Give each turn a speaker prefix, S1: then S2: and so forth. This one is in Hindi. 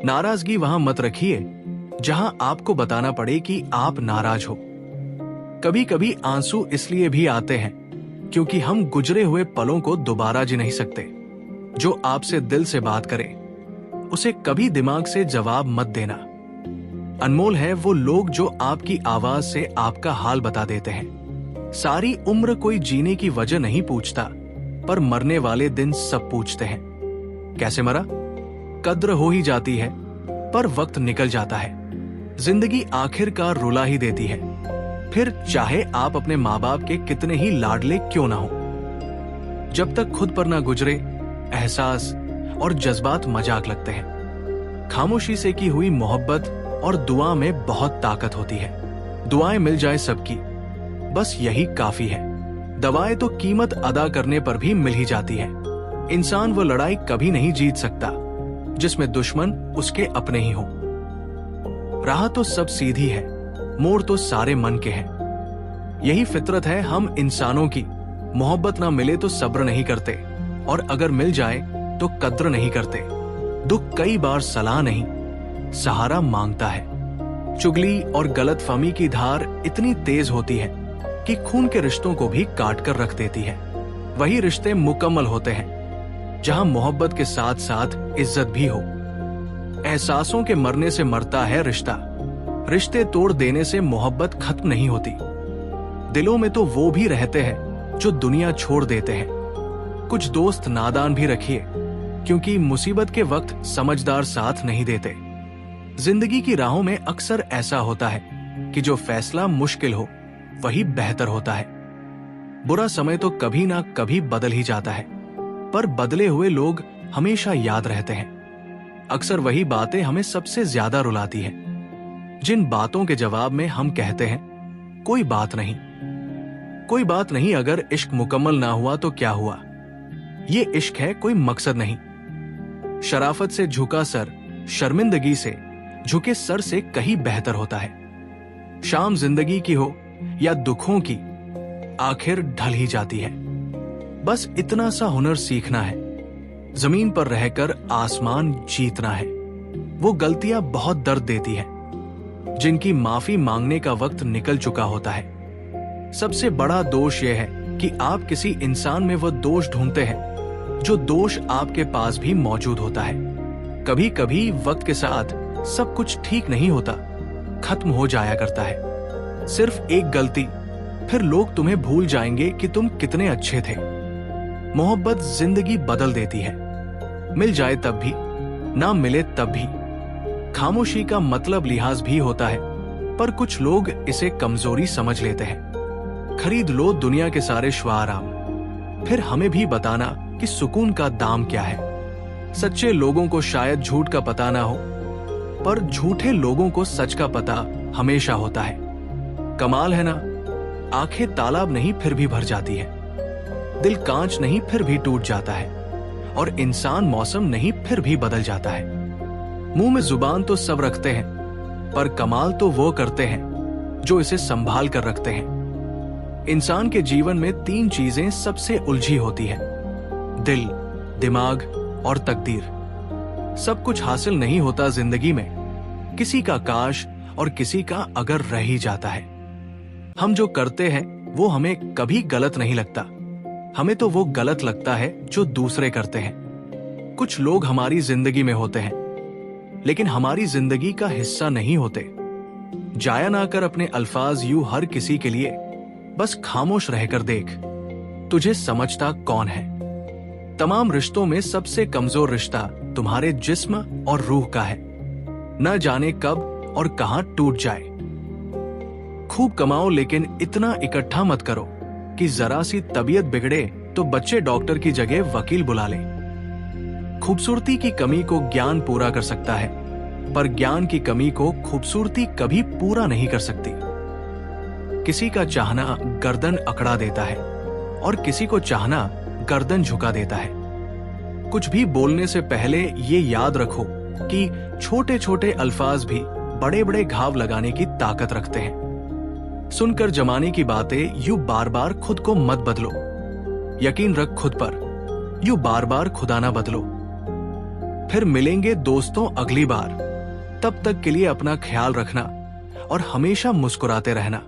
S1: नाराजगी वहां मत रखिए जहां आपको बताना पड़े कि आप नाराज हो। कभी कभी आंसू इसलिए भी आते हैं क्योंकि हम गुजरे हुए पलों को दोबारा जी नहीं सकते। जो आपसे दिल से बात करे उसे कभी दिमाग से जवाब मत देना। अनमोल है वो लोग जो आपकी आवाज से आपका हाल बता देते हैं। सारी उम्र कोई जीने की वजह नहीं पूछता, पर मरने वाले दिन सब पूछते हैं। कैसे मरा? कद्र हो ही जाती है, पर वक्त निकल जाता है। जिंदगी आखिरकार रुला ही देती है, फिर चाहे आप अपने माँ बाप के कितने ही लाडले क्यों ना हो। जब तक खुद पर ना गुजरे, एहसास और जज्बात मजाक लगते हैं। खामोशी से की हुई मोहब्बत और दुआ में बहुत ताकत होती है। दुआएं मिल जाए सबकी, बस यही काफी है। दवाएं तो कीमत अदा करने पर भी मिल ही जाती है। इंसान वो लड़ाई कभी नहीं जीत सकता जिसमें दुश्मन उसके अपने ही हो। राह तो सब सीधी है, मोड़ तो सारे मन के हैं। यही फितरत है हम इंसानों की। मोहब्बत ना मिले तो सब्र नहीं करते, और अगर मिल जाए तो कद्र नहीं करते। दुख कई बार सलाह नहीं, सहारा मांगता है। चुगली और गलतफहमी की धार इतनी तेज होती है कि खून के रिश्तों को भी काट कर रख देती है। वही रिश्ते मुकम्मल होते हैं जहां मोहब्बत के साथ साथ इज्जत भी हो। एहसासों के मरने से मरता है रिश्ता, रिश्ते तोड़ देने से मोहब्बत खत्म नहीं होती। दिलों में तो वो भी रहते हैं जो दुनिया छोड़ देते हैं। कुछ दोस्त नादान भी रखिए, क्योंकि मुसीबत के वक्त समझदार साथ नहीं देते। जिंदगी की राहों में अक्सर ऐसा होता है कि जो फैसला मुश्किल हो वही बेहतर होता है। बुरा समय तो कभी ना कभी बदल ही जाता है, पर बदले हुए लोग हमेशा याद रहते हैं। अक्सर वही बातें हमें सबसे ज्यादा रुलाती हैं, जिन बातों के जवाब में हम कहते हैं कोई बात नहीं। कोई बात नहीं, अगर इश्क मुकम्मल ना हुआ तो क्या हुआ? ये इश्क है, कोई मकसद नहीं। शराफत से झुका सर शर्मिंदगी से झुके सर से कहीं बेहतर होता है। शाम जिंदगी की हो या दुखों की, आखिर ढल ही जाती है। बस इतना सा हुनर सीखना है, जमीन पर रहकर आसमान जीतना है। वो गलतियां बहुत दर्द देती है, जिनकी माफी मांगने का वक्त निकल चुका होता है। सबसे बड़ा दोष यह है कि आप किसी इंसान में वो दोष ढूंढते हैं जो दोष आपके पास भी मौजूद होता है। कभी कभी वक्त के साथ सब कुछ ठीक नहीं होता, खत्म हो जाया करता है। सिर्फ एक गलती, फिर लोग तुम्हें भूल जाएंगे कि तुम कितने अच्छे थे। मोहब्बत जिंदगी बदल देती है, मिल जाए तब भी, ना मिले तब भी। खामोशी का मतलब लिहाज भी होता है, पर कुछ लोग इसे कमजोरी समझ लेते हैं। खरीद लो दुनिया के सारे श्वाराम, फिर हमें भी बताना कि सुकून का दाम क्या है। सच्चे लोगों को शायद झूठ का पता ना हो, पर झूठे लोगों को सच का पता हमेशा होता है। कमाल है ना, आंखें तालाब नहीं फिर भी भर जाती है, दिल कांच नहीं फिर भी टूट जाता है, और इंसान मौसम नहीं फिर भी बदल जाता है। मुंह में जुबान तो सब रखते हैं, पर कमाल तो वो करते हैं जो इसे संभाल कर रखते हैं। इंसान के जीवन में 3 चीजें सबसे उलझी होती है: दिल, दिमाग और तकदीर। सब कुछ हासिल नहीं होता जिंदगी में, किसी का काश और किसी का अगर रह ही जाता है। हम जो करते हैं वो हमें कभी गलत नहीं लगता, हमें तो वो गलत लगता है जो दूसरे करते हैं। कुछ लोग हमारी जिंदगी में होते हैं, लेकिन हमारी जिंदगी का हिस्सा नहीं होते। जाया ना कर अपने अल्फाज यूं हर किसी के लिए, बस खामोश रहकर देख तुझे समझता कौन है। तमाम रिश्तों में सबसे कमजोर रिश्ता तुम्हारे जिस्म और रूह का है। न जाने कब और कहां टूट जाए। खूब कमाओ, लेकिन इतना इकट्ठा मत करो कि जरा सी तबीयत बिगड़े तो बच्चे डॉक्टर की जगह वकील बुला ले। खूबसूरती की कमी को ज्ञान पूरा कर सकता है, पर ज्ञान की कमी को खूबसूरती कभी पूरा नहीं कर सकती। किसी का चाहना गर्दन अकड़ा देता है, और किसी को चाहना गर्दन झुका देता है। कुछ भी बोलने से पहले ये याद रखो कि छोटे छोटे अल्फाज भी बड़े बड़े घाव लगाने की ताकत रखते हैं। सुनकर जमाने की बातें यूं बार बार खुद को मत बदलो। यकीन रख खुद पर, यूं बार बार खुदा ना बदलो। फिर मिलेंगे दोस्तों अगली बार। तब तक के लिए अपना ख्याल रखना और हमेशा मुस्कुराते रहना।